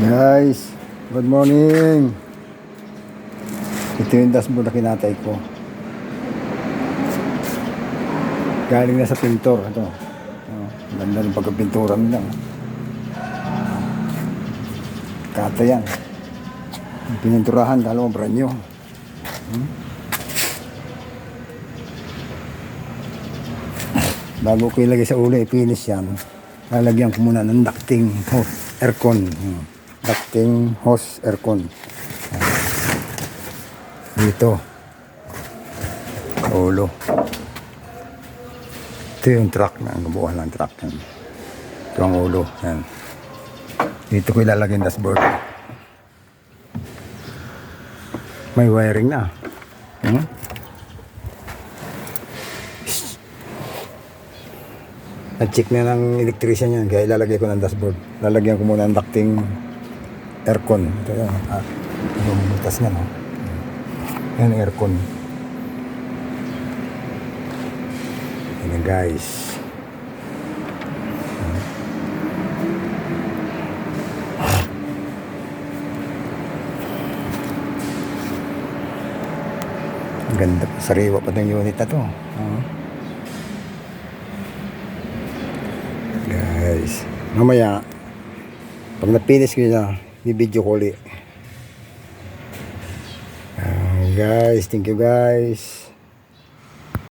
Guys, good morning. Ito yung dashboard na kinatay ko. Galing na sa pintor. Ito. Ganda ng pagkapintura nila. Kata yan. Pininturahan, dalawang brand new. Bago ko ilagay sa ulo, ipinis yan. Lalagyan ko muna ng ducting hose aircon. Ducting hose aircon. Dito. Sa ulo. Ito yung truck na. Ang gabuhan ng truck. Ito ang ulo. Yan. Dito ko ilalagay yung dashboard. May wiring na. Na-check na ng electrician yan, kaya ilalagay ko ng dashboard. Lalagyan ko muna ng ducting aircon. Ito yan. Yung butas nga, no? Yan ang aircon. Yan guys. Ganda. Sariwa pa ng unit na to. Guys, mamaya pag na-finish ko na, i-video ko ulit. Guys, thank you guys.